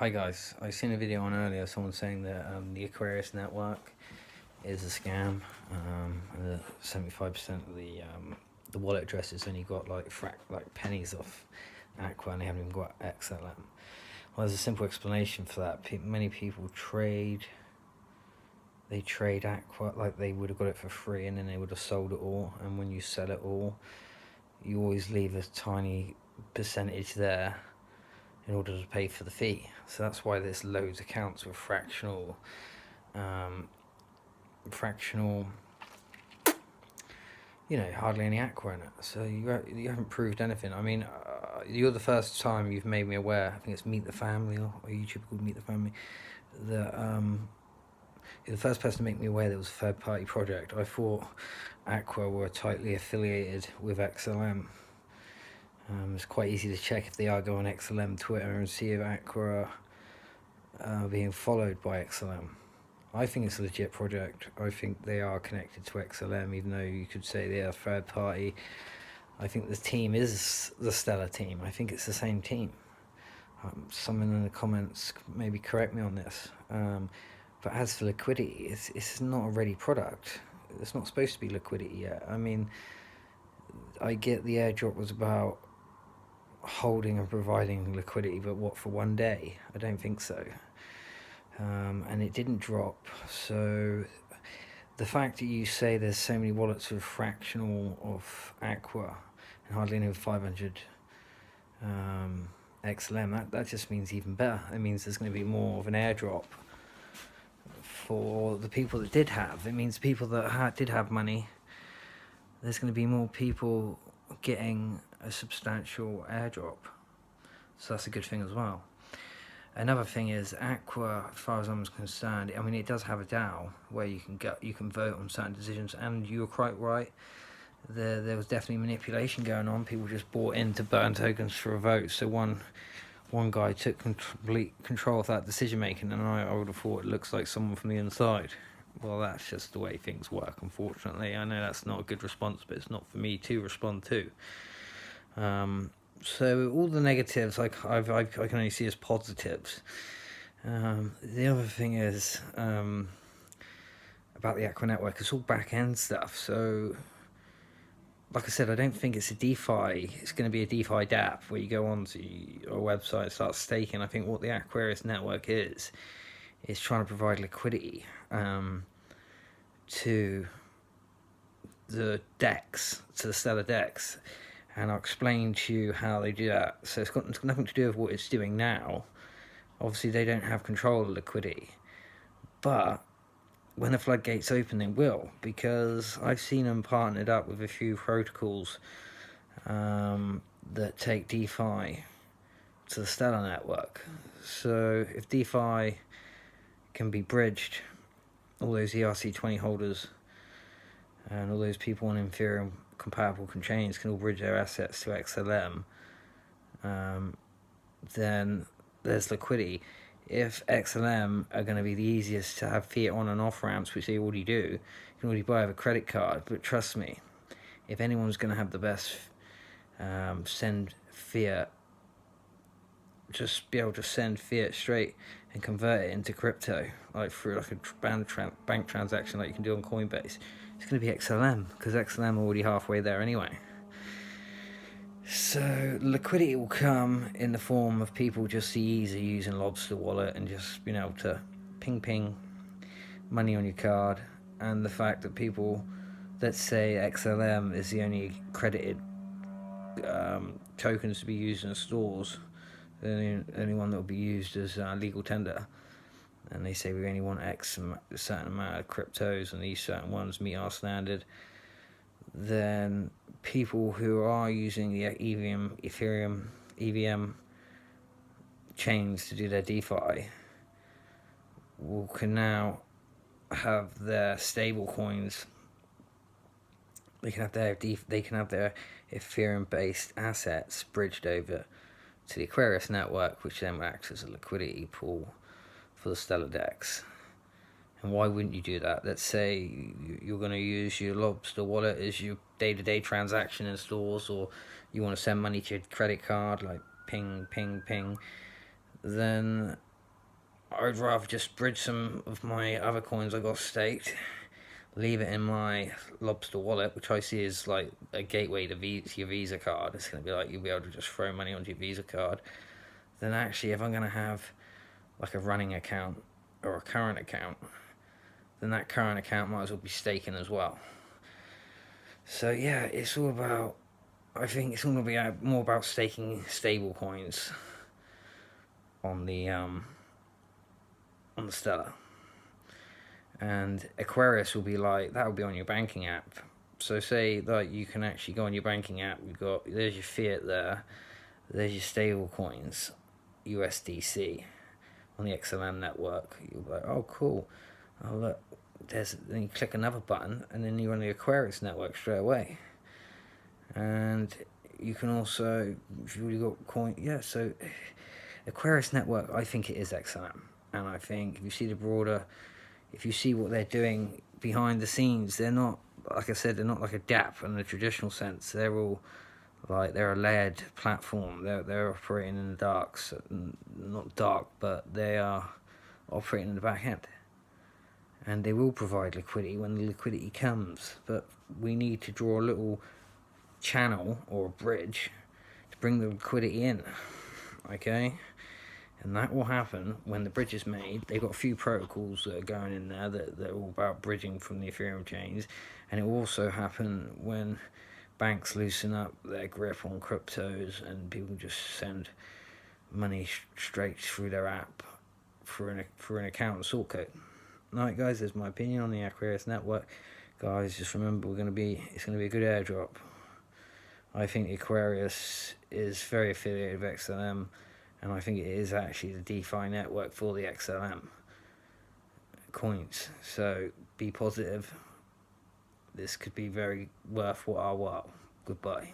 Hi guys, I seen a video on earlier, someone saying that the Aquarius network is a scam. 75% of the wallet addresses only got like pennies off Aqua, and they haven't even got XLM. Well, there's a simple explanation for that. Many people trade Aqua like they would have got it for free, and then they would have sold it all. And when you sell it all, you always leave a tiny percentage there in order to pay for the fee. So that's why there's loads of accounts with fractional, hardly any Aqua in it. So you haven't proved anything. I mean, you're the first time you've made me aware. I think it's Meet the Family or a YouTuber called Meet the Family. You're the first person to make me aware that it was a third-party project. I thought Aqua were tightly affiliated with XLM. It's quite easy to check if they are. Go on XLM Twitter and see if Aqua are being followed by XLM. I think it's a legit project. I think they are connected to XLM, even though you could say they are third party. I think the team is the Stellar team. I think it's the same team. Someone in the comments maybe correct me on this. But as for liquidity, it's not a ready product. It's not supposed to be liquidity yet. I mean, I get the airdrop was about holding and providing liquidity, but what, for one day? I don't think so. And it didn't drop. So the fact that you say there's so many wallets with fractional of Aqua and hardly any with 500 XLM, that just means even better. It means there's going to be more of an airdrop for the people that did have. It means people that did have money, there's going to be more people getting a substantial airdrop. So that's a good thing as well. Another thing is Aqua, as far as I'm concerned, I mean, it does have a DAO where you can vote on certain decisions, and you were quite right. There was definitely manipulation going on. People just bought in to burn tokens for a vote. So one guy took complete control of that decision making, and I would have thought it looks like someone from the inside. Well, that's just the way things work, unfortunately. I know that's not a good response, but it's not for me to respond to. So all the negatives I can only see as positives. The other thing is about the Aqua network, it's all back end stuff. So like I said, I don't think it's a DeFi. It's going to be a DeFi dApp where you go onto a website and start staking. I think what the Aquarius network is trying to provide liquidity to the DEX, to the Stellar DEX. And I'll explain to you how they do that. So it's got nothing to do with what it's doing now. Obviously, they don't have control of liquidity. But when the floodgates open, they will. Because I've seen them partnered up with a few protocols that take DeFi to the Stellar network. So if DeFi can be bridged, all those ERC20 holders and all those people on Ethereum compatible chains can all bridge their assets to XLM, then there's liquidity. If XLM are going to be the easiest to have fiat on and off ramps, which they already do, you can already buy with a credit card. But trust me, if anyone's going to have the best send fiat, just be able to send fiat straight and convert it into crypto, like through like a bank transaction like you can do on Coinbase, it's going to be XLM, because XLM are already halfway there anyway. So liquidity will come in the form of people just the ease of using Lobster Wallet and just being able to ping money on your card, and the fact that people, let's say XLM is the only credited tokens to be used in stores, the only one that will be used as legal tender, and they say we only want a certain amount of cryptos and these certain ones meet our standard, then people who are using the Ethereum, EVM chains to do their DeFi can now have their stable coins. They can have their Ethereum-based assets bridged over to the Aquarius network, which then acts as a liquidity pool for the Stellar DEX. And why wouldn't you do that? Let's say you're going to use your Lobster wallet as your day-to-day transaction in stores, or you want to send money to your credit card, like ping, then I'd rather just bridge some of my other coins I got staked, leave it in my Lobster wallet, which I see as like a gateway to your Visa card. It's going to be like you'll be able to just throw money onto your Visa card. Then actually, if I'm going to have like a running account or a current account, then that current account might as well be staking as well. So yeah, it's all about, I think it's all going to be more about staking stable coins on the Stellar. And Aquarius will be like, that will be on your banking app. So say that you can actually go on your banking app, there's your fiat there's your stable coins, USDC, on the XLM network. You'll be like, oh cool, oh look, then you click another button and then you're on the Aquarius network straight away. And you can also, if you've already got coin, yeah, so Aquarius network, I think it is XLM. And I think if you see what they're doing behind the scenes, they're not, like I said, they're not like a DApp in the traditional sense. They're all like, they're a layered platform. They're operating in the dark, so not dark, but they are operating in the back end. And they will provide liquidity when the liquidity comes. But we need to draw a little channel or a bridge to bring the liquidity in. Okay? And that will happen when the bridge is made. They've got a few protocols that are going in there that are all about bridging from the Ethereum chains. And it will also happen when banks loosen up their grip on cryptos and people just send money straight through their app for an account and sort code. Alright guys, there's my opinion on the Aquarius network. Guys, just remember it's gonna be a good airdrop. I think the Aquarius is very affiliated with XLM, and I think it is actually the DeFi network for the XLM coins. So be positive. This could be very worth our while. Goodbye.